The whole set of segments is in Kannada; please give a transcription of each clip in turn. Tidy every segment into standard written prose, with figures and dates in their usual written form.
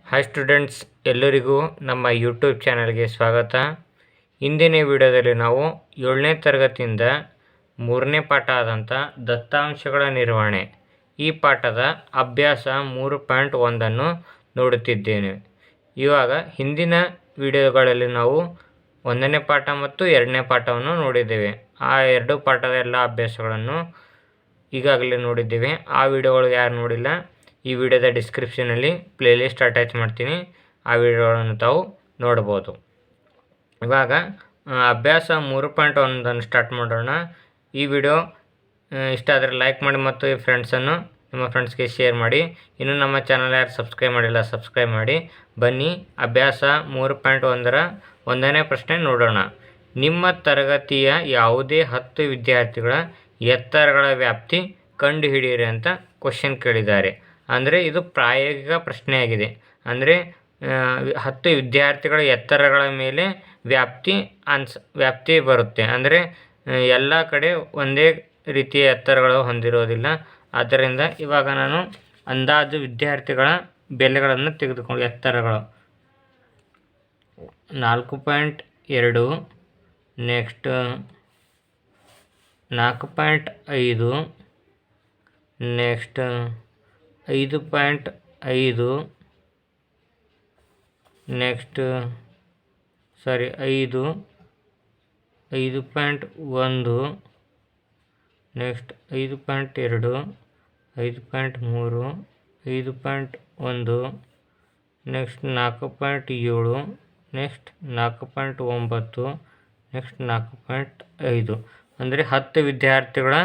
ಹಾಯ್ ಸ್ಟೂಡೆಂಟ್ಸ್, ಎಲ್ಲರಿಗೂ ನಮ್ಮ ಯೂಟ್ಯೂಬ್ ಚಾನಲ್ಗೆ ಸ್ವಾಗತ. ಇಂದಿನ ವಿಡಿಯೋದಲ್ಲಿ ನಾವು 7ನೇ ತರಗತಿಯಿಂದ 3ನೇ ಪಾಠ ಆದಂಥ ದತ್ತಾಂಶಗಳ ನಿರ್ವಹಣೆ ಈ ಪಾಠದ ಅಭ್ಯಾಸ 3.1 ನೋಡುತ್ತಿದ್ದೇವೆ. ಇವಾಗ ಹಿಂದಿನ ವಿಡಿಯೋಗಳಲ್ಲಿ ನಾವು 1ನೇ ಪಾಠ ಮತ್ತು 2ನೇ ಪಾಠವನ್ನು ನೋಡಿದ್ದೇವೆ. ಆ ಎರಡು ಪಾಠದ ಎಲ್ಲ ಅಭ್ಯಾಸಗಳನ್ನು ಈಗಾಗಲೇ ನೋಡಿದ್ದೇವೆ. ಆ ವಿಡಿಯೋಗಳು ಯಾರು ನೋಡಿಲ್ಲ, ಈ ವಿಡಿಯೋದ ಡಿಸ್ಕ್ರಿಪ್ಷನಲ್ಲಿ ಪ್ಲೇಲಿಸ್ಟ್ ಅಟ್ಯಾಚ್ ಮಾಡ್ತೀನಿ, ಆ ವಿಡಿಯೋಗಳನ್ನು ತಾವು ನೋಡ್ಬೋದು. ಇವಾಗ ಅಭ್ಯಾಸ 3.1 ಸ್ಟಾರ್ಟ್ ಮಾಡೋಣ. ಈ ವಿಡಿಯೋ ಇಷ್ಟ ಆದರೆ ಲೈಕ್ ಮಾಡಿ ಮತ್ತು ನಿಮ್ಮ ಫ್ರೆಂಡ್ಸ್ಗೆ ಶೇರ್ ಮಾಡಿ. ಇನ್ನು ನಮ್ಮ ಚಾನಲ್ ಯಾರು ಸಬ್ಸ್ಕ್ರೈಬ್ ಮಾಡಿಲ್ಲ, ಸಬ್ಸ್ಕ್ರೈಬ್ ಮಾಡಿ. ಬನ್ನಿ ಅಭ್ಯಾಸ 3.1ರ 1ನೇ ಪ್ರಶ್ನೆ ನೋಡೋಣ. ನಿಮ್ಮ ತರಗತಿಯ ಯಾವುದೇ 10 ವಿದ್ಯಾರ್ಥಿಗಳ ಎತ್ತರಗಳ ವ್ಯಾಪ್ತಿ ಕಂಡುಹಿಡಿಯಿರಿ ಅಂತ ಕ್ವಶನ್ ಕೇಳಿದ್ದಾರೆ. ಅಂದರೆ ಇದು ಪ್ರಾಯೋಗಿಕ ಪ್ರಶ್ನೆಯಾಗಿದೆ. ಅಂದರೆ 10 ವಿದ್ಯಾರ್ಥಿಗಳ ಎತ್ತರಗಳ ಮೇಲೆ ವ್ಯಾಪ್ತಿ ಬರುತ್ತೆ. ಅಂದರೆ ಎಲ್ಲ ಕಡೆ ಒಂದೇ ರೀತಿಯ ಎತ್ತರಗಳು ಹೊಂದಿರೋದಿಲ್ಲ. ಆದ್ದರಿಂದ ಇವಾಗ ನಾನು ಅಂದಾಜು ವಿದ್ಯಾರ್ಥಿಗಳ ಬೆಲೆಗಳನ್ನು ತೆಗೆದುಕೊಂಡು ಎತ್ತರಗಳು 4.2, next 4.5, next 5.5, next 5, 5.1, next 5.2, 5.3, 5.1, next 4.7, next 4.9, next 4.5. ಅಂದರೆ 10 ವಿದ್ಯಾರ್ಥಿಗಳ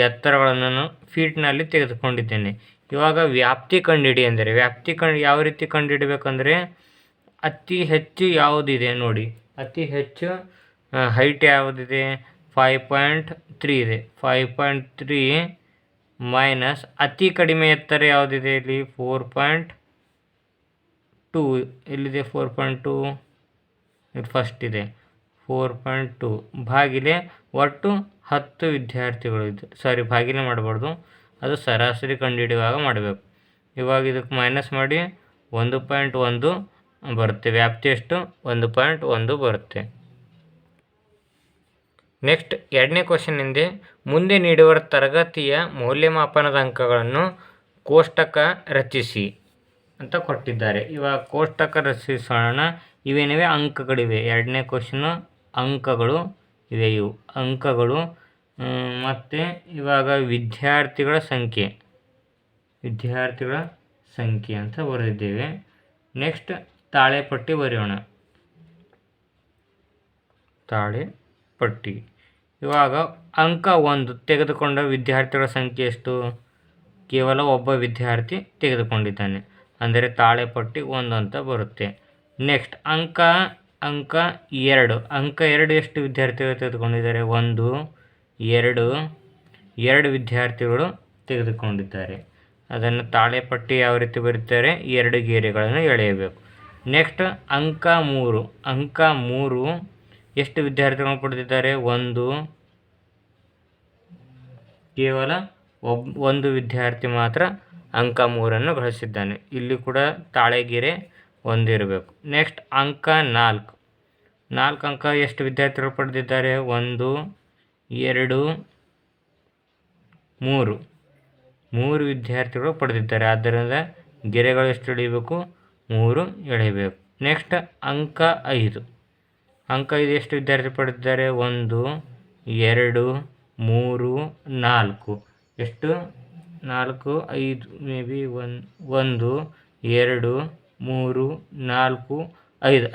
ಎತ್ತರಗಳನ್ನು ನಾನು ಫೀಟ್ನಲ್ಲಿ ತೆಗೆದುಕೊಂಡಿದ್ದೇನೆ. ಇವಾಗ ವ್ಯಾಪ್ತಿ ಕಂಡುಹಿಡಿ ಅಂದರೆ ಯಾವ ರೀತಿ ಕಂಡುಹಿಡಬೇಕಂದ್ರೆ ಅತಿ ಹೆಚ್ಚು ಯಾವುದಿದೆ ನೋಡಿ. ಅತಿ ಹೆಚ್ಚು ಹೈಟ್ ಯಾವುದಿದೆ? 5.3 ಇದೆ. 5.3 ಮೈನಸ್ ಅತಿ ಕಡಿಮೆ ಎತ್ತರ ಯಾವುದಿದೆ ಇಲ್ಲಿ? 4.2. ಎಲ್ಲಿದೆ 4.2? ಇದು ಫಸ್ಟ್ ಇದೆ 4.2 ಭಾಗಿಲೆ ಒಟ್ಟು 10 ವಿದ್ಯಾರ್ಥಿಗಳು ಇದೆ. ಭಾಗಿಲೆ ಮಾಡಬಾರ್ದು, ಅದು ಸರಾಸರಿ ಕಂಡುಹಿಡಿಯುವಾಗ ಮಾಡಬೇಕು. ಇವಾಗ ಇದಕ್ಕೆ ಮೈನಸ್ ಮಾಡಿ 1.1 ಬರುತ್ತೆ. ವ್ಯಾಪ್ತಿ ಎಷ್ಟು? 1.1 ಬರುತ್ತೆ. ನೆಕ್ಸ್ಟ್ 2ನೇ ಕ್ವಶನ್ ಹಿಂದೆ ಮುಂದೆ ನೀಡುವ ತರಗತಿಯ ಮೌಲ್ಯಮಾಪನದ ಅಂಕಗಳನ್ನು ಕೋಷ್ಟಕ ರಚಿಸಿ ಅಂತ ಕೊಟ್ಟಿದ್ದಾರೆ. ಇವಾಗ ಕೋಷ್ಟಕ ರಚಿಸೋಣ. ಇವೇನಿವೆ? ಅಂಕಗಳಿವೆ. 2ನೇ ಕ್ವಶನು ಅಂಕಗಳು ಇವೆ. ಇವು ಅಂಕಗಳು. ಮತ್ತು ಇವಾಗ ವಿದ್ಯಾರ್ಥಿಗಳ ಸಂಖ್ಯೆ ಅಂತ ಬರೆದಿದ್ದೇವೆ. ನೆಕ್ಸ್ಟ್ ತಾಳೆಪಟ್ಟಿ ಬರೆಯೋಣ. ತಾಳೆಪಟ್ಟಿ. ಇವಾಗ ಅಂಕ 1 ತೆಗೆದುಕೊಂಡ ವಿದ್ಯಾರ್ಥಿಗಳ ಸಂಖ್ಯೆ ಎಷ್ಟು? ಕೇವಲ ಒಬ್ಬ ವಿದ್ಯಾರ್ಥಿ ತೆಗೆದುಕೊಂಡಿದ್ದಾನೆ, ಅಂದರೆ ತಾಳೆಪಟ್ಟಿ 1 ಅಂತ ಬರುತ್ತೆ. ನೆಕ್ಸ್ಟ್ ಅಂಕ 2. ಅಂಕ 2 ಎಷ್ಟು ವಿದ್ಯಾರ್ಥಿಗಳು ತೆಗೆದುಕೊಂಡಿದ್ದಾರೆ? 1, 2 ವಿದ್ಯಾರ್ಥಿಗಳು ತೆಗೆದುಕೊಂಡಿದ್ದಾರೆ. ಅದನ್ನು ತಾಳೆಪಟ್ಟಿ ಯಾವ ರೀತಿ ಬರೀತಾರೆ? 2 ಗೆರೆಗಳನ್ನು ಎಳೆಯಬೇಕು. ನೆಕ್ಸ್ಟ್ ಅಂಕ 3 ಎಷ್ಟು ವಿದ್ಯಾರ್ಥಿಗಳು ಪಡೆದಿದ್ದಾರೆ? 1. ಕೇವಲ ಒಂದು ವಿದ್ಯಾರ್ಥಿ ಮಾತ್ರ ಅಂಕ 3 ಗಳಿಸಿದ್ದಾನೆ. ಇಲ್ಲಿ ಕೂಡ ತಾಳೆಗೆರೆ 1 ಇರಬೇಕು. ನೆಕ್ಸ್ಟ್ ಅಂಕ 4 ಅಂಕ ಎಷ್ಟು ವಿದ್ಯಾರ್ಥಿಗಳು ಪಡೆದಿದ್ದಾರೆ? 1, 2, 3 ವಿದ್ಯಾರ್ಥಿಗಳು ಪಡೆದಿದ್ದಾರೆ. ಆದ್ದರಿಂದ ಗೆರೆಗಳು ಎಷ್ಟು ಎಳೆಯಬೇಕು? 3 ಎಳೆಯಬೇಕು. ನೆಕ್ಸ್ಟ್ ಅಂಕ 5 ಎಷ್ಟು ವಿದ್ಯಾರ್ಥಿ ಪಡೆದಿದ್ದಾರೆ? 1, 2, 3, 4. ಎಷ್ಟು? 4, 5 ಮೇ ಬಿ 1, 2, 3, 4,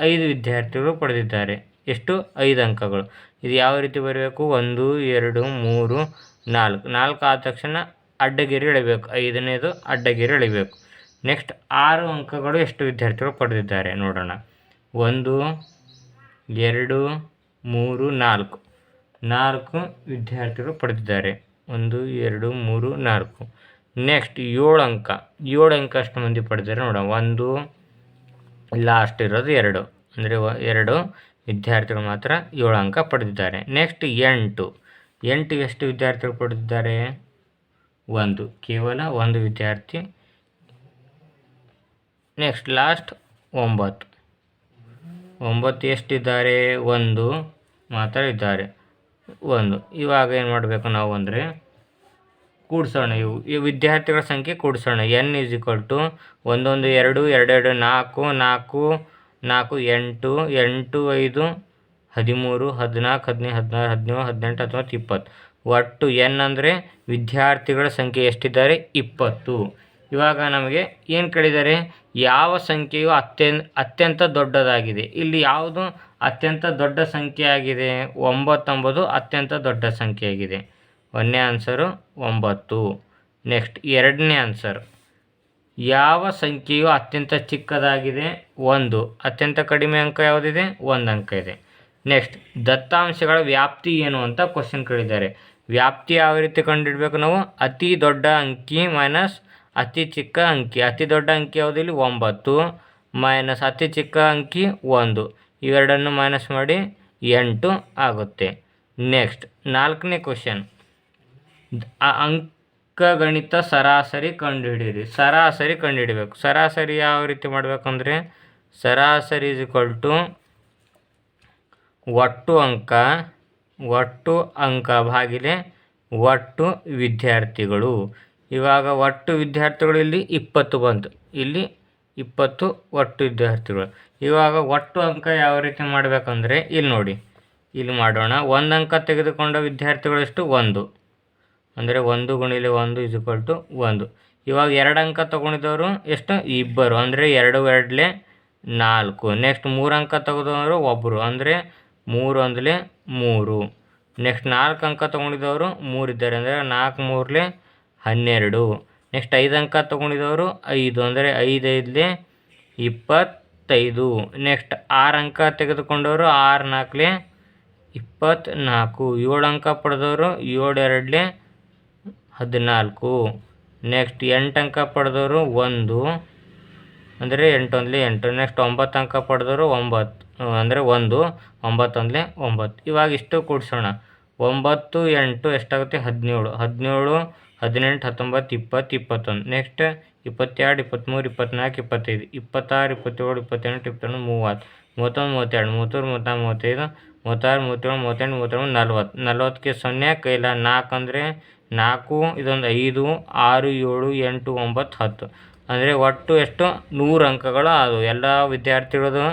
5 ವಿದ್ಯಾರ್ಥಿಗಳು ಪಡೆದಿದ್ದಾರೆ. ಎಷ್ಟು? 5 ಅಂಕಗಳು. ಇದು ಯಾವ ರೀತಿ ಬರಬೇಕು? 1, 2, 3, 4 ಆದ ತಕ್ಷಣ ಅಡ್ಡಗೆರೆ ಎಳಿಬೇಕು. 5ನೇದು ಅಡ್ಡಗೆರೆ ಎಳಿಬೇಕು. ನೆಕ್ಸ್ಟ್ 6 ಅಂಕಗಳು ಎಷ್ಟು ವಿದ್ಯಾರ್ಥಿಗಳು ಪಡೆದಿದ್ದಾರೆ ನೋಡೋಣ. 1, 2, 3, 4 ವಿದ್ಯಾರ್ಥಿಗಳು ಪಡೆದಿದ್ದಾರೆ. 1, 2, 3, 4. ನೆಕ್ಸ್ಟ್ 7 ಅಂಕ ಅಷ್ಟು ಮಂದಿ ಪಡೆದಿದ್ದಾರೆ ನೋಡೋಣ. 1 ಲಾಸ್ಟ್ ಇರೋದು 2, ಅಂದರೆ 2 ವಿದ್ಯಾರ್ಥಿಗಳು ಮಾತ್ರ 7 ಅಂಕ ಪಡೆದಿದ್ದಾರೆ. ನೆಕ್ಸ್ಟ್ 8 ಎಷ್ಟು ವಿದ್ಯಾರ್ಥಿಗಳು ಪಡೆದಿದ್ದಾರೆ? 1, ಕೇವಲ 1 ವಿದ್ಯಾರ್ಥಿ ನೆಕ್ಸ್ಟ್ ಲಾಸ್ಟ್ 9 ಎಷ್ಟಿದ್ದಾರೆ? 1 ಮಾತ್ರ ಇದ್ದಾರೆ, 1. ಇವಾಗ ಏನು ಮಾಡಬೇಕು ನಾವು ಅಂದರೆ ಕೂಡಿಸೋಣ. ಈ ವಿದ್ಯಾರ್ಥಿಗಳ ಸಂಖ್ಯೆ ಕೂಡಿಸೋಣ. n = 1 1 2 2 2 4 4 4 8 8 5 13 14 15 16 17 18 19 20. ಒಟ್ಟು n ಅಂದರೆ ವಿದ್ಯಾರ್ಥಿಗಳ ಸಂಖ್ಯೆ ಎಷ್ಟಿದ್ದಾರೆ? 20. ಇವಾಗ ನಮಗೆ ಏನು ಕೇಳಿದ್ದಾರೆ? ಯಾವ ಸಂಖ್ಯೆಯು ಅತ್ಯಂತ ದೊಡ್ಡದಾಗಿದೆ? ಇಲ್ಲಿ ಯಾವುದು ಅತ್ಯಂತ ದೊಡ್ಡ ಸಂಖ್ಯೆ ಆಗಿದೆ? 9 ಎಂಬುದು ಅತ್ಯಂತ ದೊಡ್ಡ ಸಂಖ್ಯೆ ಆಗಿದೆ. 1ನೇ ಆನ್ಸರು 9. ನೆಕ್ಸ್ಟ್ 2ನೇ ಆನ್ಸರ್, ಯಾವ ಸಂಖ್ಯೆಯು ಅತ್ಯಂತ ಚಿಕ್ಕದಾಗಿದೆ? 1. ಅತ್ಯಂತ ಕಡಿಮೆ ಅಂಕ ಯಾವುದಿದೆ? 1 ಅಂಕ ಇದೆ. ನೆಕ್ಸ್ಟ್ ದತ್ತಾಂಶಗಳ ವ್ಯಾಪ್ತಿ ಏನು ಅಂತ ಕ್ವಶನ್ ಕೇಳಿದ್ದಾರೆ. ವ್ಯಾಪ್ತಿ ಯಾವ ರೀತಿ ಕಂಡುಹಿಡಬೇಕು ನಾವು? ಅತಿ ದೊಡ್ಡ ಅಂಕಿ ಮೈನಸ್ ಅತಿ ಚಿಕ್ಕ ಅಂಕಿ. ಅತಿ ದೊಡ್ಡ ಅಂಕಿ ಯಾವುದು? ಇಲ್ಲಿ 9 ಮೈನಸ್ ಅತಿ ಚಿಕ್ಕ ಅಂಕಿ 1. ಇವೆರಡನ್ನು ಮೈನಸ್ ಮಾಡಿ 8 ಆಗುತ್ತೆ. ನೆಕ್ಸ್ಟ್ 4ನೇ ಕ್ವಶನ್, ಅಂಕಗಣಿತ ಸರಾಸರಿ ಕಂಡುಹಿಡಿಯಿರಿ. ಸರಾಸರಿ ಕಂಡುಹಿಡಬೇಕು. ಸರಾಸರಿ ಯಾವ ರೀತಿ ಮಾಡಬೇಕಂದ್ರೆ ಸರಾಸರಿ ಒಟ್ಟು ಅಂಕ ಭಾಗಿಲೆ ಒಟ್ಟು ವಿದ್ಯಾರ್ಥಿಗಳು. ಇವಾಗ ಒಟ್ಟು ವಿದ್ಯಾರ್ಥಿಗಳು ಇಲ್ಲಿ 20 ಬಂತು, ಇಲ್ಲಿ 20 ಒಟ್ಟು ವಿದ್ಯಾರ್ಥಿಗಳು. ಇವಾಗ ಒಟ್ಟು ಅಂಕ ಯಾವ ರೀತಿ ಮಾಡಬೇಕಂದ್ರೆ ಇಲ್ಲಿ ನೋಡಿ, ಇಲ್ಲಿ ಮಾಡೋಣ. 1 ಅಂಕ ತೆಗೆದುಕೊಂಡ ವಿದ್ಯಾರ್ಥಿಗಳು ಎಷ್ಟು? 1. ಅಂದರೆ 1 × 1 = 1. ಇವಾಗ 2 ಅಂಕ ತೊಗೊಂಡಿದ್ದವರು ಎಷ್ಟು? 2. ಅಂದರೆ 2 2 4. ನೆಕ್ಸ್ಟ್ 3 ಅಂಕ ತೆಗೆದವರು 1, ಅಂದರೆ 3 1 3. ನೆಕ್ಸ್ಟ್ 4 ಅಂಕ ತೊಗೊಂಡಿದ್ದವರು 3 ಇದ್ದಾರೆ, ಅಂದರೆ 4 3 12. ನೆಕ್ಸ್ಟ್ 5 ಅಂಕ ತೊಗೊಂಡಿದ್ದವರು 5, ಅಂದರೆ 5 5 25. ನೆಕ್ಸ್ಟ್ 6 ಅಂಕ ತೆಗೆದುಕೊಂಡವರು 6 4 24. 7 ಅಂಕ ಪಡೆದವರು 7 2 14. ನೆಕ್ಸ್ಟ್ 8 ಅಂಕ ಪಡೆದವರು 1, ಅಂದರೆ 8 1 8. ನೆಕ್ಸ್ಟ್ 9 ಅಂಕ ಪಡೆದವರು 9, ಅಂದರೆ 1 9 1 9. ಇವಾಗ ಇಷ್ಟು ಕೂಡಿಸೋಣ. 9 8 ಎಷ್ಟಾಗುತ್ತೆ? 17 17 18 19 20 21. ನೆಕ್ಸ್ಟ್ 22 23 24 25 26 27 28 29 30 31 32 33 34 35 36 37 38 40 40ಕ್ಕೆ 0 ಕೈಲ 4 ಅಂದರೆ 4, ಇದೊಂದು 5 6 7 8 9 10. ಅಂದರೆ ಒಟ್ಟು ಎಷ್ಟು? 100 ಅಂಕಗಳು ಅದು ಎಲ್ಲ ವಿದ್ಯಾರ್ಥಿಗಳದು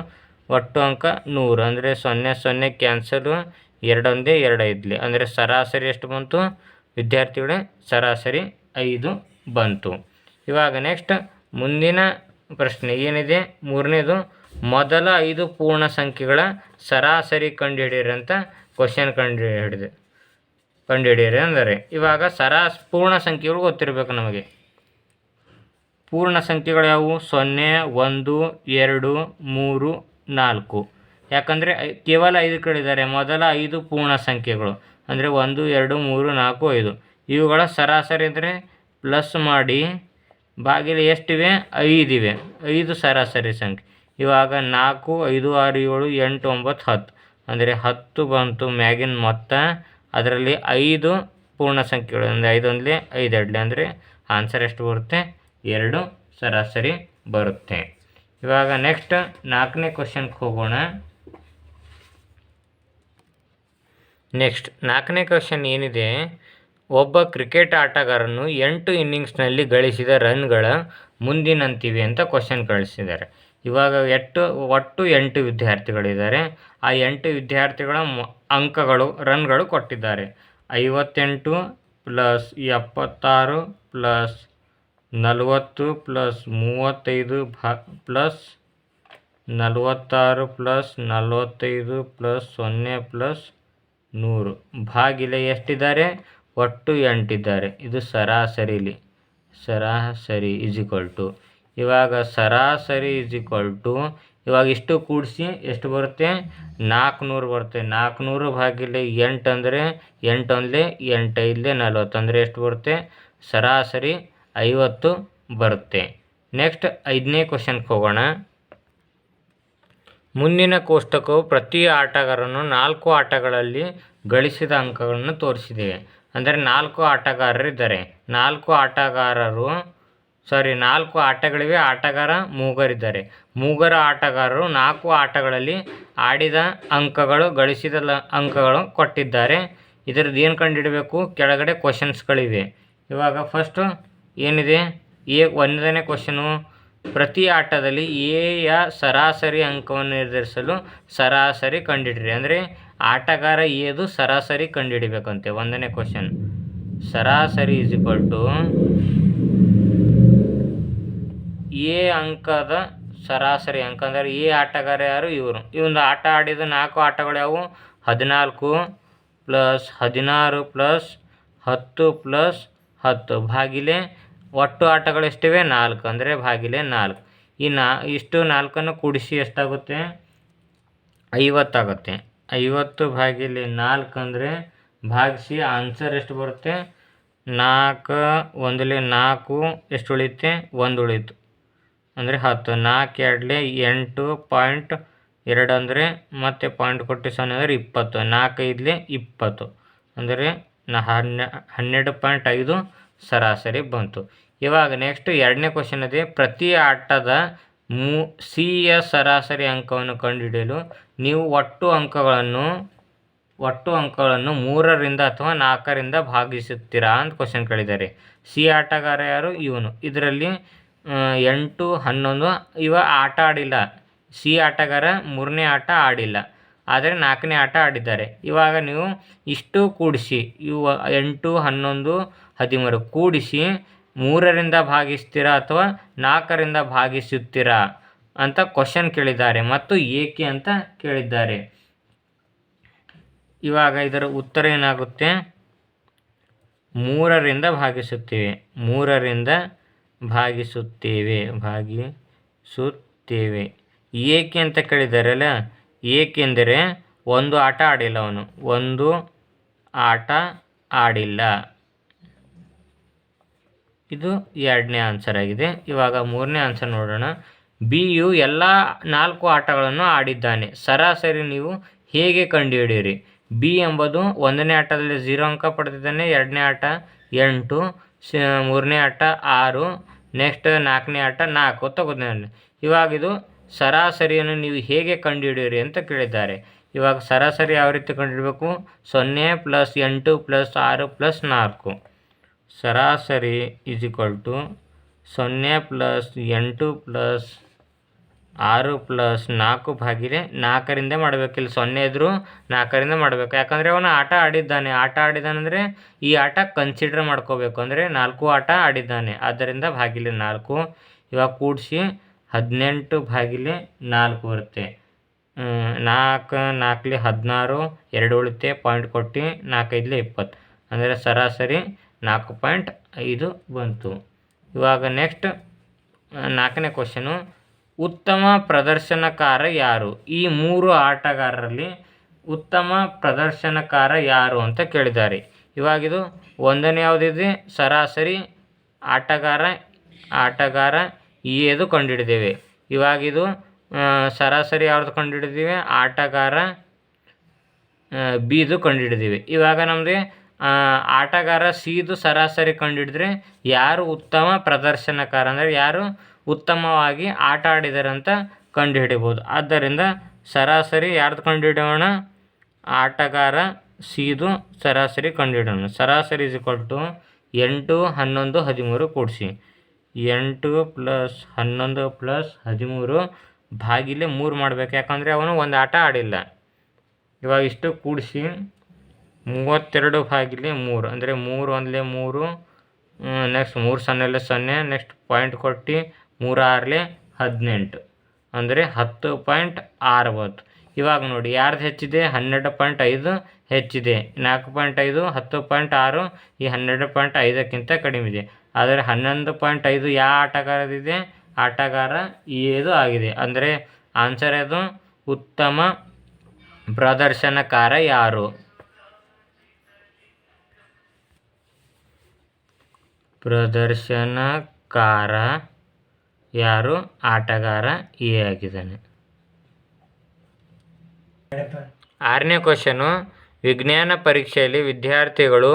ಒಟ್ಟು ಅಂಕ 100. ಅಂದರೆ 0 0 ಕ್ಯಾನ್ಸಲು, 2 1 2 5. ಅಂದರೆ ಸರಾಸರಿ ಎಷ್ಟು ಬಂತು? ವಿದ್ಯಾರ್ಥಿಗಳೇ ಸರಾಸರಿ 5 ಬಂತು. ಇವಾಗ ನೆಕ್ಸ್ಟ್ ಮುಂದಿನ ಪ್ರಶ್ನೆ ಏನಿದೆ? 3ನೇದು, ಮೊದಲ 5 ಪೂರ್ಣ ಸಂಖ್ಯೆಗಳ ಸರಾಸರಿ ಕಂಡುಹಿಡಿಯಿರಿ ಅಂತ ಕ್ವಶನ್ ಕಂಡುಹಿಡಿಯಿರಿ ಅಂದರೆ ಇವಾಗ ಪೂರ್ಣ ಸಂಖ್ಯೆಗಳು ಗೊತ್ತಿರಬೇಕು ನಮಗೆ. ಪೂರ್ಣ ಸಂಖ್ಯೆಗಳು ಯಾವುವು? 0 1 2 3 4. ಯಾಕಂದರೆ ಕೇವಲ 5 ಕೇಳಿದ್ದಾರೆ. ಮೊದಲ 5 ಪೂರ್ಣ ಸಂಖ್ಯೆಗಳು ಅಂದರೆ 1 2 3 4 5. ಇವುಗಳ ಸರಾಸರಿ ಅಂದರೆ ಪ್ಲಸ್ ಮಾಡಿ ಭಾಗಿಲೆ ಎಷ್ಟಿವೆ? 5 ಇವೆ. 5 ಸರಾಸರಿ ಸಂಖ್ಯೆ. ಇವಾಗ 4 5 6 7 8 9 10. ಅಂದರೆ 10 ಬಂತು ಮ್ಯಾಗಿನ ಮೊತ್ತ. ಅದರಲ್ಲಿ 5 ಪೂರ್ಣ ಸಂಖ್ಯೆಗಳು, ಅಂದರೆ 5 1 5 2, ಅಂದರೆ ಆನ್ಸರ್ ಎಷ್ಟು ಬರುತ್ತೆ? 2 ಸರಾಸರಿ ಬರುತ್ತೆ. ಇವಾಗ ನೆಕ್ಸ್ಟ್ 4ನೇ ಕ್ವಶನ್ಗೆ ಹೋಗೋಣ. ನೆಕ್ಸ್ಟ್ 4ನೇ ಕ್ವಶನ್ ಏನಿದೆ? ಒಬ್ಬ ಕ್ರಿಕೆಟ್ ಆಟಗಾರನು 8 ಇನ್ನಿಂಗ್ಸ್ನಲ್ಲಿ ಗಳಿಸಿದ ರನ್ಗಳ ಮುಂದಿನಂತಿವೆ ಅಂತ ಕ್ವಶನ್ ಕಳಿಸಿದ್ದಾರೆ. ಇವಾಗ ಒಟ್ಟು 8 ವಿದ್ಯಾರ್ಥಿಗಳಿದ್ದಾರೆ. ಆ 8 ವಿದ್ಯಾರ್ಥಿಗಳ ಅಂಕಗಳು, ರನ್ಗಳು ಕೊಟ್ಟಿದ್ದಾರೆ. 58 + 76 + 40 + 35 + 46 + 45 + 0 + 100 ಭಾಗಿಲೆ ಎಷ್ಟಿದ್ದಾರೆ? ಒಟ್ಟು 8 ಇದ್ದಾರೆ. ಇದು ಸರಾಸರಿಲಿ ಸರಾಸರಿ = ಇವಾಗ ಸರಾಸರಿ ಇವಾಗ ಇಷ್ಟು ಕೂಡಿಸಿ ಎಷ್ಟು ಬರುತ್ತೆ? 400 ಬರುತ್ತೆ. 400 ಭಾಗಿಲೆ 8 ಅಂದರೆ 8 1 8 5 40. ಅಂದರೆ ಎಷ್ಟು ಬರುತ್ತೆ? ಸರಾಸರಿ 50 ಬರುತ್ತೆ. ನೆಕ್ಸ್ಟ್ 5ನೇ ಕ್ವಶನ್ಗೆ ಹೋಗೋಣ. ಮುಂದಿನ ಕೋಷ್ಟಕವು ಪ್ರತಿ ಆಟಗಾರನು 4 ಆಟಗಳಲ್ಲಿ ಗಳಿಸಿದ ಅಂಕಗಳನ್ನು ತೋರಿಸಿದ್ದೇವೆ. ಅಂದರೆ 4 ಆಟಗಾರರಿದ್ದಾರೆ. 4 ಆಟಗಾರರು 4 ಆಟಗಳಿವೆ. ಆಟಗಾರ ಮೂಗರಿದ್ದಾರೆ. ಮೂಗರ ಆಟಗಾರರು 4 ಆಟಗಳಲ್ಲಿ ಆಡಿದ ಅಂಕಗಳು, ಗಳಿಸಿದ ಅಂಕಗಳು ಕೊಟ್ಟಿದ್ದಾರೆ. ಇದರದ್ದು ಏನು ಕಂಡುಹಿಡಬೇಕು? ಕೆಳಗಡೆ ಕ್ವಶನ್ಸ್ಗಳಿವೆ. ಇವಾಗ ಫಸ್ಟು ಏನಿದೆ? 1ನೇ ಕ್ವಶನು, ಪ್ರತಿ ಆಟದಲ್ಲಿ ಎಯ ಸರಾಸರಿ ಅಂಕವನ್ನು ನಿರ್ಧರಿಸಲು ಸರಾಸರಿ ಕಂಡುಹಿಡಿಯಿರಿ. ಅಂದರೆ ಆಟಗಾರ ಎದು ಸರಾಸರಿ ಕಂಡುಹಿಡಿಬೇಕಂತೆ. 1ನೇ ಕ್ವಶನ್, ಸರಾಸರಿ ಈಸ್ ಈಕ್ವಲ್ ಟು ಎ ಅಂಕದ ಸರಾಸರಿ ಅಂಕ. ಅಂದರೆ ಎ ಆಟಗಾರ ಯಾರು? ಇವರು. ಇವೊಂದು ಆಟ ಆಡಿದ 4 ಆಟಗಳು ಯಾವುವು? 14 + 16 + 10 + 10 ಭಾಗಿಲೆ ಒಟ್ಟು ಆಟಗಳು ಎಷ್ಟಿವೆ? 4. ಅಂದರೆ ಭಾಗಿಲೆ 4. ಇಷ್ಟು 4ಅನ್ನು ಕೂಡಿಸಿ ಎಷ್ಟಾಗುತ್ತೆ? 50 ಆಗುತ್ತೆ. 50 ಭಾಗಿಲೆ 4 ಅಂದರೆ ಭಾಗಿಸಿ ಆನ್ಸರ್ ಎಷ್ಟು ಬರುತ್ತೆ? 4 1 4 ಎಷ್ಟು ಉಳಿಯುತ್ತೆ? 1 ಉಳಿಯಿತು. ಅಂದರೆ 10. 4 2 8.2 ಅಂದರೆ ಮತ್ತೆ ಪಾಯಿಂಟ್ ಕೊಟ್ಟು 0 ಅಂದರೆ 20. 4 5 20 ಅಂದರೆ 12.5 ಸರಾಸರಿ ಬಂತು. ಇವಾಗ ನೆಕ್ಸ್ಟ್ 2ನೇ ಕ್ವಶನ್ ಇದೆ. ಪ್ರತಿ ಆಟದ ಸಿಯ ಸರಾಸರಿ ಅಂಕವನ್ನು ಕಂಡುಹಿಡಿಯಲು ನೀವು ಒಟ್ಟು ಅಂಕಗಳನ್ನು 3ರಿಂದ ಅಥವಾ 4ರಿಂದ ಭಾಗಿಸುತ್ತೀರಾ ಅಂತ ಕ್ವಶನ್ ಕೇಳಿದ್ದಾರೆ. ಸಿ ಆಟಗಾರ ಯಾರು? ಇವನು. ಇದರಲ್ಲಿ 8 11 ಇವ ಆಟ ಆಡಿಲ್ಲ. ಸಿ ಆಟಗಾರ 3ನೇ ಆಟ ಆಡಿಲ್ಲ, ಆದರೆ 4ನೇ ಆಟ ಆಡಿದ್ದಾರೆ. ಇವಾಗ ನೀವು ಇಷ್ಟು ಕೂಡಿಸಿ, ಇವು 8 11 13 ಕೂಡಿಸಿ 3ರಿಂದ ಭಾಗಿಸ್ತೀರಾ ಅಥವಾ 4ರಿಂದ ಭಾಗಿಸುತ್ತೀರಾ ಅಂತ ಕ್ವಶನ್ ಕೇಳಿದ್ದಾರೆ ಮತ್ತು ಏಕೆ ಅಂತ ಕೇಳಿದ್ದಾರೆ. ಇವಾಗ ಇದರ ಉತ್ತರ ಏನಾಗುತ್ತೆ? 3ರಿಂದ ಭಾಗಿಸುತ್ತೇವೆ. 3ರಿಂದ ಭಾಗಿಸುತ್ತೇವೆ. ಏಕೆ ಅಂತ ಕೇಳಿದ್ದಾರಲ್ಲ? ಏಕೆಂದರೆ ಒಂದು ಆಟ ಆಡಿಲ್ಲ ಅವನು. ಒಂದು ಆಟ ಆಡಿಲ್ಲ. ಇದು 2ನೇ ಆನ್ಸರ್ ಆಗಿದೆ. ಇವಾಗ 3ನೇ ಆನ್ಸರ್ ನೋಡೋಣ. ಬಿಯು ಎಲ್ಲ 4 ಆಟಗಳನ್ನು ಆಡಿದ್ದಾನೆ. ಸರಾಸರಿ ನೀವು ಹೇಗೆ ಕಂಡುಹಿಡಿಯಿರಿ? ಬಿ ಎಂಬುದು 1ನೇ ಆಟದಲ್ಲಿ 0 ಅಂಕ ಪಡೆದಿದ್ದಾನೆ. 2ನೇ ಆಟ 8, 3ನೇ ಆಟ 6, ನೆಕ್ಸ್ಟ್ 4ನೇ ಆಟ 4 ತಗೋತಾನೆ. ಇವಾಗ ಇದು ಸರಾಸರಿಯನ್ನು ನೀವು ಹೇಗೆ ಕಂಡುಹಿಡಿಯಿರಿ ಅಂತ ಕೇಳಿದ್ದಾರೆ. ಇವಾಗ ಸರಾಸರಿ ಯಾವ ರೀತಿ ಕಂಡುಹಿಡಬೇಕು? 0 + 8 + 6 + 4. ಸರಾಸರಿ ಈಸ್ ಈಕ್ವಲ್ ಟು 0 + 8 + 6 + 4 ಭಾಗಿಲೆ 4ರಿಂದ ಮಾಡಬೇಕು. ಇಲ್ಲಿ 0 ಇದ್ದರೂ 4ರಿಂದ ಮಾಡಬೇಕು. ಯಾಕಂದರೆ ಅವನು ಆಟ ಆಡಿದ್ದಾನೆ. ಆಟ ಆಡಿದ್ದಾನೆಂದರೆ ಈ ಆಟ ಕನ್ಸಿಡರ್ ಮಾಡ್ಕೋಬೇಕು. ಅಂದರೆ 4 ಆಟ ಆಡಿದ್ದಾನೆ, ಆದ್ದರಿಂದ ಭಾಗಿಲೆ 4. ಇವಾಗ ಕೂಡಿಸಿ 18 ಭಾಗಿಲೆ 4 ಬರುತ್ತೆ. 4 4 16, 2 ಉಳಿತೆ, ಪಾಯಿಂಟ್ ಕೊಟ್ಟು 4 5 20 ಅಂದರೆ ಸರಾಸರಿ 4.5 ಬಂತು. ಇವಾಗ ನೆಕ್ಸ್ಟ್ 4ನೇ ಕ್ವಶನು, ಉತ್ತಮ ಪ್ರದರ್ಶನಕಾರ ಯಾರು? ಈ 3 ಆಟಗಾರರಲ್ಲಿ ಉತ್ತಮ ಪ್ರದರ್ಶನಕಾರ ಯಾರು ಅಂತ ಕೇಳಿದ್ದಾರೆ. ಇವಾಗಿದು 1ನೇ ಯಾವುದಿದೆ? ಸರಾಸರಿ ಆಟಗಾರ ಎದು ಕಂಡುಹಿಡಿದೇವೆ. ಇವಾಗಿದು ಸರಾಸರಿ ಯಾವ್ದು ಕಂಡುಹಿಡಿದೀವಿ? ಆಟಗಾರ ಬಿದು ಕಂಡುಹಿಡಿದೀವಿ. ಇವಾಗ ನಮಗೆ ಆಟಗಾರ ಸಿದು ಸರಾಸರಿ ಕಂಡುಹಿಡಿದ್ರೆ ಯಾರು ಉತ್ತಮ ಪ್ರದರ್ಶನಕಾರ ಅಂದರೆ ಯಾರು ಉತ್ತಮವಾಗಿ ಆಟ ಆಡಿದ್ದಾರೆ ಅಂತ ಕಂಡುಹಿಡಿಬೋದು. ಆದ್ದರಿಂದ ಸರಾಸರಿ ಯಾರ್ದು ಕಂಡುಹಿಡಿಯೋಣ? ಆಟಗಾರ ಸಿದು ಸರಾಸರಿ ಕಂಡುಹಿಡೋಣ. ಸರಾಸರಿ ಈಸ್ ಈಕ್ವಲ್ ಟು 8 11 13 ಕೂಡಿಸಿ 8 + 11 + 13 ಭಾಗಿಲೆ 3 ಮಾಡಬೇಕು. ಯಾಕಂದರೆ ಅವನು ಒಂದು ಆಟ ಆಡಿಲ್ಲ. ಇವಾಗ ಇಷ್ಟು ಕೂಡಿಸಿ 32 ಭಾಗಿಲೆ 3 ಅಂದರೆ 3 1 3, ನೆಕ್ಸ್ಟ್ 3 0 0, ನೆಕ್ಸ್ಟ್ ಪಾಯಿಂಟ್ ಕೊಟ್ಟು 3 6 18 ಅಂದರೆ 10.6 ಬಂತು. ಇವಾಗ ನೋಡಿ ಯಾರ್ದು ಹೆಚ್ಚಿದೆ? 12.5 ಹೆಚ್ಚಿದೆ. 4.5 10.6 ಈ 12.5ಕ್ಕಿಂತ ಕಡಿಮೆ ಇದೆ. ಆದರೆ 11.5 ಯಾವ ಆಟಗಾರದಿದೆ? ಆಟಗಾರ ಏದು ಆಗಿದೆ. ಅಂದರೆ ಆನ್ಸರ್ ಅದು ಉತ್ತಮ ಪ್ರದರ್ಶನಕಾರ ಯಾರು? ಪ್ರದರ್ಶನಕಾರ ಯಾರು? ಆಟಗಾರ ಎ ಆಗಿದ್ದಾನೆ. 6ನೇ ಕ್ವಶನು, ವಿಜ್ಞಾನ ಪರೀಕ್ಷೆಯಲ್ಲಿ ವಿದ್ಯಾರ್ಥಿಗಳು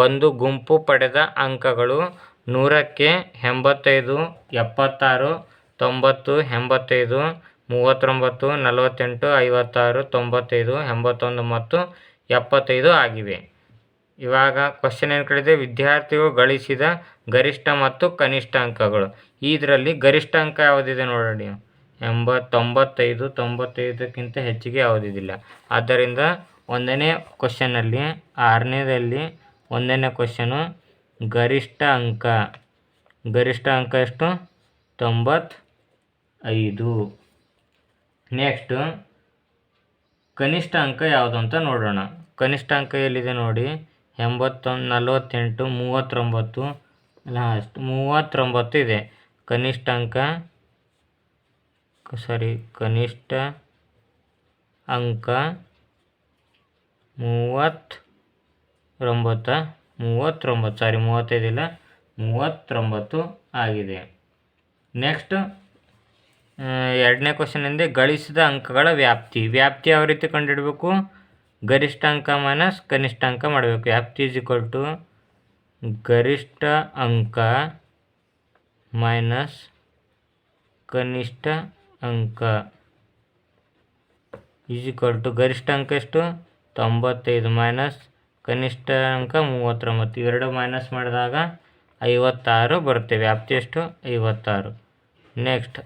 ಒಂದು ಗುಂಪು ಪಡೆದ ಅಂಕಗಳು 100ಕ್ಕೆ 85, 76, 90, 85, 39, 48, 56, 95, 81 ಮತ್ತು 75 ಆಗಿವೆ. ಇವಾಗ ಕ್ವಶನ್ ಏನು ಕೇಳಿದೆ, ವಿದ್ಯಾರ್ಥಿಗಳು ಗಳಿಸಿದ ಗರಿಷ್ಠ ಮತ್ತು ಕನಿಷ್ಠ ಅಂಕಗಳು. ಇದರಲ್ಲಿ ಗರಿಷ್ಠ ಅಂಕ ಯಾವುದಿದೆ ನೋಡಿ, 95, 95ಕ್ಕಿಂತ ಹೆಚ್ಚಿಗೆ ಯಾವುದಿದಿಲ್ಲ. ಆದ್ದರಿಂದ 1ನೇ ಕ್ವಶನಲ್ಲಿ 6ನೇದಲ್ಲಿ 1ನೇ ಕ್ವಶನು ಗರಿಷ್ಠ ಅಂಕ ಎಷ್ಟು? 95. ನೆಕ್ಸ್ಟು ಕನಿಷ್ಠ ಅಂಕ ಯಾವುದು ಅಂತ ನೋಡೋಣ. ಕನಿಷ್ಠ ಅಂಕ ಎಲ್ಲಿದೆ ನೋಡಿ, 48, 39 ಲಾಸ್ಟ್ 39 ಇದೆ. ಕನಿಷ್ಠ ಅಂಕ 39 ಆಗಿದೆ. ನೆಕ್ಸ್ಟ್ 2ನೇ ಕ್ವಶನಿಂದ ಗಳಿಸಿದ ಅಂಕಗಳ ವ್ಯಾಪ್ತಿ ಯಾವ ರೀತಿ ಕಂಡುಹಿಡಬೇಕು, ಗರಿಷ್ಠ ಅಂಕ ಮೈನಸ್ ಕನಿಷ್ಠ ಅಂಕ ಮಾಡಬೇಕು. ವ್ಯಾಪ್ತಿ ಗರಿಷ್ಠ ಅಂಕ ಮೈನಸ್ ಕನಿಷ್ಠ ಅಂಕ ಗರಿಷ್ಠ ಅಂಕ ಎಷ್ಟು? 95 ಮೈನಸ್ ಕನಿಷ್ಠ ಅಂಕ 39. ಇವೆರಡು ಮೈನಸ್ ಮಾಡಿದಾಗ 56 ಬರುತ್ತೆ. ವ್ಯಾಪ್ತಿ ಎಷ್ಟು? 56. ನೆಕ್ಸ್ಟ್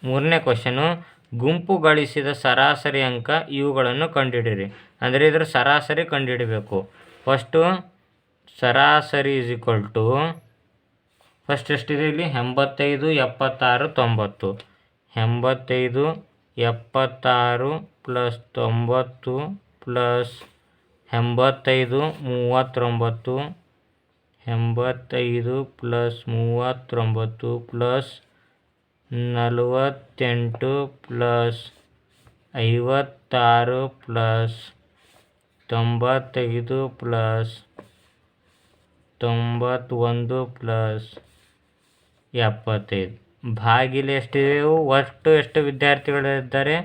3ನೇ ಕ್ವಶನು, ಗುಂಪು ಗಳಿಸಿದ ಸರಾಸರಿ ಅಂಕ ಇವುಗಳನ್ನು ಕಂಡುಹಿಡಿಯಿರಿ. ಅಂದರೆ ಇದರ ಸರಾಸರಿ ಕಂಡುಹಿಡಬೇಕು. ಫಸ್ಟು ಸರಾಸರಿ ಫಸ್ಟ್ ಎಷ್ಟಿದೆ ಇಲ್ಲಿ, 85, 76, 90. 85, 76 plus 90 plus 85, 39, 85 plus 39 plus 48 plus 56 plus 95 plus 91 plus 75 ಭಾಗಿಲೆ ಎಷ್ಟಿವೆ? ಒಟ್ಟು ಎಷ್ಟು ವಿದ್ಯಾರ್ಥಿಗಳಿದ್ದಾರೆ?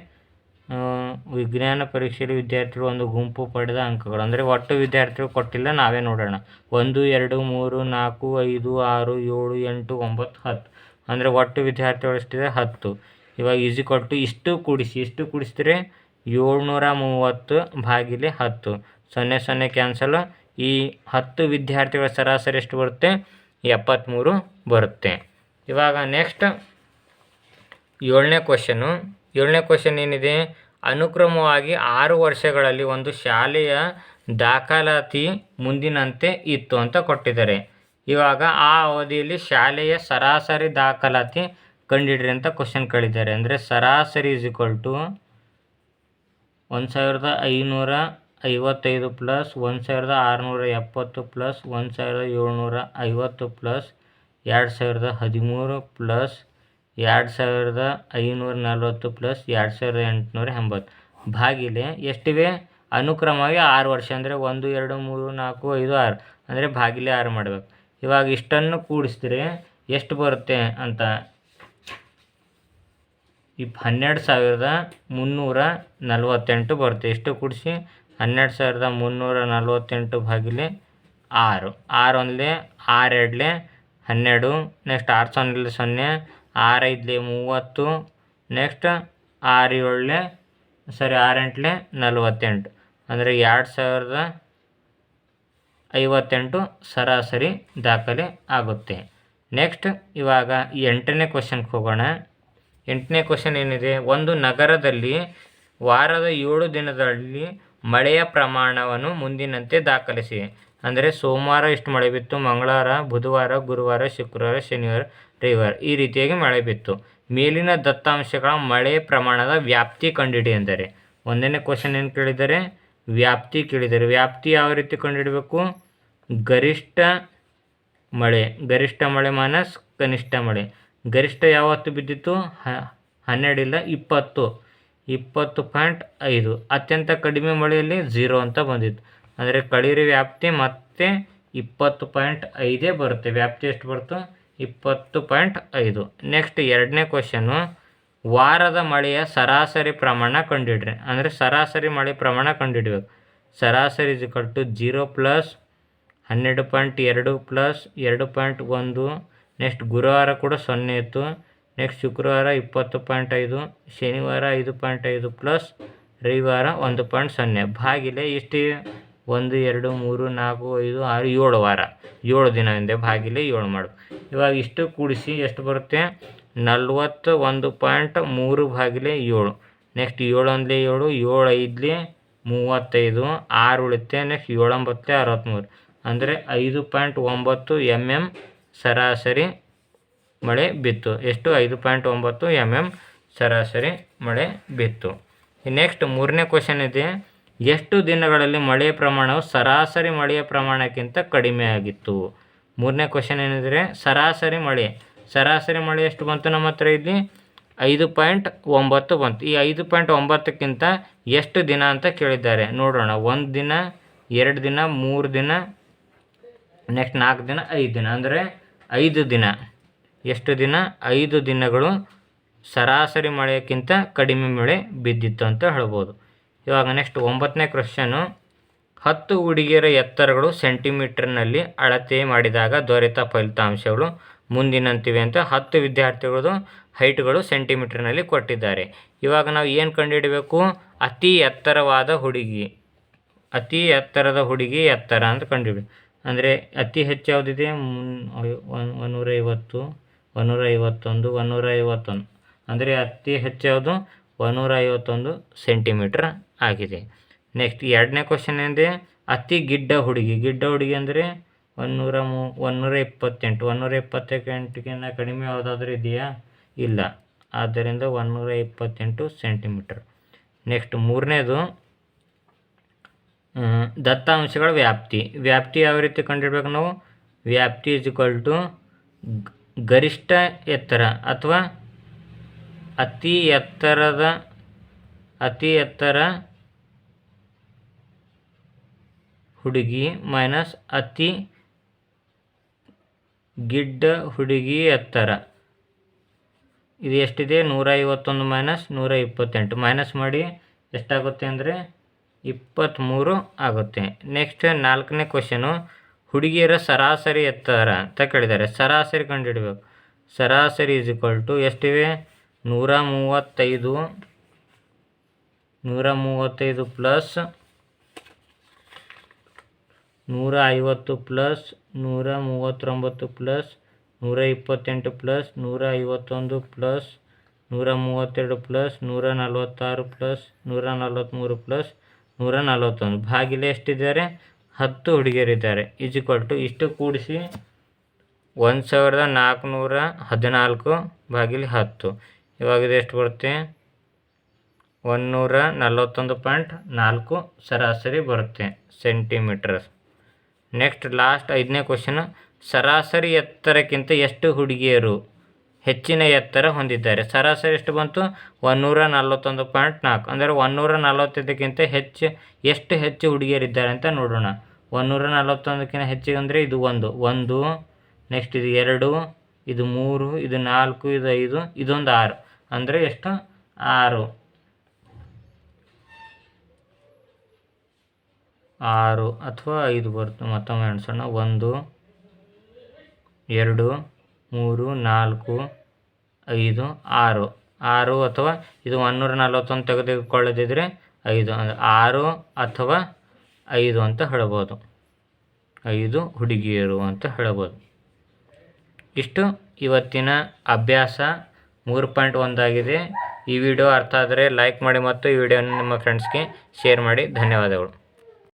ವಿಜ್ಞಾನ ಪರೀಕ್ಷೆಯಲ್ಲಿ ವಿದ್ಯಾರ್ಥಿಗಳು ಒಂದು ಗುಂಪು ಪಡೆದ ಅಂಕಗಳು. ಅಂದರೆ ಒಟ್ಟು ವಿದ್ಯಾರ್ಥಿಗಳು ಕೊಟ್ಟಿಲ್ಲ, ನಾವೇ ನೋಡೋಣ. 1, 2, 3, 4, 5, 6, 7, 8, 9, 10. ಅಂದರೆ ಒಟ್ಟು ವಿದ್ಯಾರ್ಥಿಗಳು ಎಷ್ಟಿದೆ? 10. ಇವಾಗ ಇಷ್ಟು ಕೂಡಿಸಿದ್ರೆ 730 ಭಾಗಿಲೆ 10. 0 ಕ್ಯಾನ್ಸಲ್. ಈ 10 ವಿದ್ಯಾರ್ಥಿಗಳ ಸರಾಸರಿ ಎಷ್ಟು ಬರುತ್ತೆ? 73 ಬರುತ್ತೆ. ಇವಾಗ ನೆಕ್ಸ್ಟ್ 7ನೇ ಕ್ವಶನ್ ಏನಿದೆ, ಅನುಕ್ರಮವಾಗಿ 6 ವರ್ಷಗಳಲ್ಲಿ ಒಂದು ಶಾಲೆಯ ದಾಖಲಾತಿ ಮುಂದಿನಂತೆ ಇತ್ತು ಅಂತ ಕೊಟ್ಟಿದ್ದಾರೆ. ಇವಾಗ ಆ ಅವಧಿಯಲ್ಲಿ ಶಾಲೆಯ ಸರಾಸರಿ ದಾಖಲಾತಿ ಕಂಡುಹಿಡ್ರಿ ಅಂತ ಕ್ವಶನ್ ಕೇಳಿದ್ದಾರೆ. ಅಂದರೆ ಸರಾಸರಿ 1555 plus 1670 plus 1750 plus 2013 plus 2540 plus 2880 ಭಾಗಿಲೆ ಎಷ್ಟಿವೆ? ಅನುಕ್ರಮವಾಗಿ 6 ವರ್ಷ. ಅಂದರೆ 1, 2, 3, 4, 5, 6. ಅಂದರೆ ಭಾಗಿಲೆ 6 ಮಾಡಬೇಕು. ಇವಾಗ ಇಷ್ಟನ್ನು ಕೂಡಿಸಿದ್ರೆ ಎಷ್ಟು ಬರುತ್ತೆ ಅಂತ, 12348 ಬರುತ್ತೆ. ಎಷ್ಟು ಕೂಡಿಸಿ? 12348 ಭಾಗಿಲೆ 6. 6 1 6 2 12. ನೆಕ್ಸ್ಟ್ 6 0 0, 6 5 30. ನೆಕ್ಸ್ಟ್ 6 8 48. ಅಂದರೆ 2058 ಸರಾಸರಿ ದಾಖಲೆ ಆಗುತ್ತೆ. ನೆಕ್ಸ್ಟ್ ಇವಾಗ 8ನೇ ಕ್ವಶನ್ಗೆ ಹೋಗೋಣ. 8ನೇ ಕ್ವಶನ್ ಏನಿದೆ, ಒಂದು ನಗರದಲ್ಲಿ ವಾರದ 7 ದಿನದಲ್ಲಿ ಮಳೆಯ ಪ್ರಮಾಣವನ್ನು ಮುಂದಿನಂತೆ ದಾಖಲಿಸಿ. ಅಂದರೆ ಸೋಮವಾರ ಇಷ್ಟು ಮಳೆ ಬಿತ್ತು, ಮಂಗಳವಾರ, ಬುಧವಾರ, ಗುರುವಾರ, ಶುಕ್ರವಾರ, ಶನಿವಾರ, ರವಿವಾರ ಈ ರೀತಿಯಾಗಿ ಮಳೆ ಬಿತ್ತು. ಮೇಲಿನ ದತ್ತಾಂಶಗಳ ಮಳೆ ಪ್ರಮಾಣದ ವ್ಯಾಪ್ತಿ ಕಂಡುಹಿಡಿ ಎಂದರೆ. 1ನೇ ಕ್ವಶನ್ ಏನು ಕೇಳಿದ್ದಾರೆ? ವ್ಯಾಪ್ತಿ ಕೇಳಿದ್ದಾರೆ. ವ್ಯಾಪ್ತಿ ಯಾವ ರೀತಿ ಕಂಡುಹಿಡಬೇಕು? ಗರಿಷ್ಠ ಮಳೆ ಮೈನಸ್ ಕನಿಷ್ಠ ಮಳೆ. ಗರಿಷ್ಠ ಯಾವತ್ತು ಬಿದ್ದಿತ್ತು? 12 ಇಲ್ಲ 20, 20.5. ಅತ್ಯಂತ ಕಡಿಮೆ ಮಳೆಯಲ್ಲಿ 0 ಅಂತ ಬಂದಿತ್ತು. ಅಂದರೆ ಕಳೀರಿ ವ್ಯಾಪ್ತಿ ಮತ್ತು 20.5 ಬರುತ್ತೆ. ವ್ಯಾಪ್ತಿ ಎಷ್ಟು ಬರುತ್ತೋ? 20.5. ನೆಕ್ಸ್ಟ್ 2ನೇ ಕ್ವಶನು, ವಾರದ ಮಳೆಯ ಸರಾಸರಿ ಪ್ರಮಾಣ ಕಂಡುಹಿಡ್ರಿ. ಅಂದರೆ ಸರಾಸರಿ ಮಳೆ ಪ್ರಮಾಣ ಕಂಡುಹಿಡಬೇಕು. ಸರಾಸರಿ 0 ಪ್ಲಸ್ 12.2 ಪ್ಲಸ್ 2.1. ನೆಕ್ಸ್ಟ್ ಗುರುವಾರ ಕೂಡ 0 ಇತ್ತು. ನೆಕ್ಸ್ಟ್ ಶುಕ್ರವಾರ 20.5, ಶನಿವಾರ 5.5 ಪ್ಲಸ್ ರವಿವಾರ 1.0 ಭಾಗಿಲೆ ಇಷ್ಟು 1 2 3 4 5 6 7 ವಾರ 7 ದಿನದಿಂದ ಭಾಗಿಲೆ 7 ಮಾಡು. ಇವಾಗ ಇಷ್ಟು ಕೂಡಿಸಿ ಎಷ್ಟು ಬರುತ್ತೆ? 41.3 ಭಾಗಿಲೆ 7. ನೆಕ್ಸ್ಟ್ 7 1 7, 7 5 35, 6 ಉಳಿತೆ. ನೆಕ್ಸ್ಟ್ 7 9 63 ಅಂದರೆ 5.9 mm ಸರಾಸರಿ ಮಳೆ ಬಿತ್ತು. ಎಷ್ಟು? 5.9 mm ಸರಾಸರಿ ಮಳೆ ಬಿತ್ತು. ನೆಕ್ಸ್ಟ್ ಮೂರನೇ ಕ್ವಶನ್ ಇದೆ, ಎಷ್ಟು ದಿನಗಳಲ್ಲಿ ಮಳೆಯ ಪ್ರಮಾಣವು ಸರಾಸರಿ ಮಳೆಯ ಪ್ರಮಾಣಕ್ಕಿಂತ ಕಡಿಮೆ ಆಗಿತ್ತು? ಮೂರನೇ ಕ್ವಶನ್ ಏನಿದ್ರೆ ಸರಾಸರಿ ಮಳೆ ಎಷ್ಟು ಬಂತು ನಮ್ಮ ಹತ್ರ? ಇಲ್ಲಿ 5.9 ಬಂತು. ಈ 5.9ಕ್ಕಿಂತ ಎಷ್ಟು ದಿನ ಅಂತ ಕೇಳಿದ್ದಾರೆ. ನೋಡೋಣ. 1 ದಿನ, 2 ದಿನ, 3 ದಿನ, ನೆಕ್ಸ್ಟ್ 4 ದಿನ, 5 ದಿನ ಅಂದರೆ 5 ದಿನ. ಎಷ್ಟು ದಿನ? 5 ದಿನಗಳು ಸರಾಸರಿ ಮಳೆಯಕ್ಕಿಂತ ಕಡಿಮೆ ಮಳೆ ಬಿದ್ದಿತ್ತು ಅಂತ ಹೇಳ್ಬೋದು. ಇವಾಗ ನೆಕ್ಸ್ಟ್ 9ನೇ ಕ್ವಶನು, 10 ಹುಡುಗಿಯರ ಎತ್ತರಗಳು ಸೆಂಟಿಮೀಟರ್ನಲ್ಲಿ ಅಳತೆ ಮಾಡಿದಾಗ ದೊರೆತ ಫಲಿತಾಂಶಗಳು ಮುಂದಿನಂತಿವೆ ಅಂತ 10 ವಿದ್ಯಾರ್ಥಿಗಳದು ಹೈಟ್ಗಳು ಸೆಂಟಿಮೀಟರ್ನಲ್ಲಿ ಕೊಟ್ಟಿದ್ದಾರೆ. ಇವಾಗ ನಾವು ಏನು ಕಂಡುಹಿಡಬೇಕು? ಅತಿ ಎತ್ತರದ ಹುಡುಗಿ ಎತ್ತರ ಅಂತ ಕಂಡುಹಿಡಿ. ಅಂದರೆ ಅತಿ ಹೆಚ್ಚು ಯಾವುದಿದೆ? 150, 151, 151 ಅಂದರೆ ಅತಿ ಹೆಚ್ಚು ಯಾವುದು? 151 ಸೆಂಟಿಮೀಟ್ರ್ ಆಗಿದೆ. ನೆಕ್ಸ್ಟ್ 2ನೇ ಕ್ವಶನ್ ಏನಿದೆ? ಅತಿ ಗಿಡ್ಡ ಹುಡುಗಿ ಅಂದರೆ 128. 128ಕ್ಕಿಂತ ಕಡಿಮೆ ಯಾವುದಾದ್ರೂ ಇದೆಯಾ? ಇಲ್ಲ. ಆದ್ದರಿಂದ 128 ಸೆಂಟಿಮೀಟ್ರ್. ನೆಕ್ಸ್ಟ್ 3ನೇದು ದತ್ತಾಂಶಗಳ ವ್ಯಾಪ್ತಿ ಯಾವ ರೀತಿ ಕಂಡುಹಿಡಬೇಕು ನಾವು? ವ್ಯಾಪ್ತಿ = ಗರಿಷ್ಠ ಎತ್ತರ ಅಥವಾ ಅತಿ ಎತ್ತರ ಹುಡುಗಿ ಮೈನಸ್ ಅತಿ ಗಿಡ್ಡ ಹುಡುಗಿ ಎತ್ತರ. ಇದು ಎಷ್ಟಿದೆ? 151 ಮೈನಸ್ 128 ಮೈನಸ್ ಮಾಡಿ ಎಷ್ಟಾಗುತ್ತೆ ಅಂದರೆ 23 ಆಗುತ್ತೆ. ನೆಕ್ಸ್ಟ್ 4ನೇ ಕ್ವಶನು, ಹುಡುಗಿಯರ ಸರಾಸರಿ ಎತ್ತರ ಅಂತ ಕೇಳಿದ್ದಾರೆ. ಸರಾಸರಿ ಕಂಡುಹಿಡಬೇಕು. ಸರಾಸರಿ = ಎಷ್ಟಿವೆ? 135 plus 150 plus 139 plus 128 plus 151 plus 132 plus 146 plus 143 plus 141 ಭಾಗಿಲೆ ಎಷ್ಟಿದ್ದಾರೆ? 10 ಹುಡುಗಿಯರಿದ್ದಾರೆ. ಇಷ್ಟು ಕೂಡಿಸಿ 1414 ಭಾಗಿಲೆ 10. ಇವಾಗ ಇದು ಎಷ್ಟು ಬರುತ್ತೆ? 141.4 ಸರಾಸರಿ ಬರುತ್ತೆ ಸೆಂಟಿಮೀಟರ್. ನೆಕ್ಸ್ಟ್ ಲಾಸ್ಟ್ 5ನೇ ಕ್ವಶನ್, ಸರಾಸರಿ ಎತ್ತರಕ್ಕಿಂತ ಎಷ್ಟು ಹುಡುಗಿಯರು ಹೆಚ್ಚಿನ ಎತ್ತರ ಹೊಂದಿದ್ದಾರೆ? ಸರಾಸರಿ ಎಷ್ಟು ಬಂತು? 141.4 ಅಂದರೆ 145ಕ್ಕಿಂತ ಎಷ್ಟು ಹೆಚ್ಚು ಹುಡುಗಿಯರಿದ್ದಾರೆ ಅಂತ ನೋಡೋಣ. 141ಕ್ಕಿಂತ ಹೆಚ್ಚಿಗೆ ಅಂದರೆ ಇದು 1, ನೆಕ್ಸ್ಟ್ ಇದು 2, ಇದು 3, ಇದು 4, ಇದು 5, ಇದೊಂದು 6 ಅಂದರೆ ಎಷ್ಟು? 6 ಅಥವಾ 5 ಬರುತ್ತೆ. ಮತ್ತೊಮ್ಮೆ ಎಣಿಸೋಣ. 1 2 3 4 5 6 ಅಥವಾ ಇದು 141 ತೆಗೆದುಕೊಳ್ಳದಿದ್ದರೆ 5 ಅಂದರೆ 6 ಅಥವಾ 5 ಅಂತ ಹೇಳ್ಬೋದು. 5 ಹುಡುಗಿಯರು ಅಂತ ಹೇಳ್ಬೋದು. ಇಷ್ಟು ಇವತ್ತಿನ ಅಭ್ಯಾಸ 3.1 ಆಗಿದೆ. ಈ ವಿಡಿಯೋ ಅರ್ಥ ಆದರೆ ಲೈಕ್ ಮಾಡಿ ಮತ್ತು ಈ ವಿಡಿಯೋನ ನಿಮ್ಮ ಫ್ರೆಂಡ್ಸ್ಗೆ ಶೇರ್ ಮಾಡಿ. ಧನ್ಯವಾದಗಳು.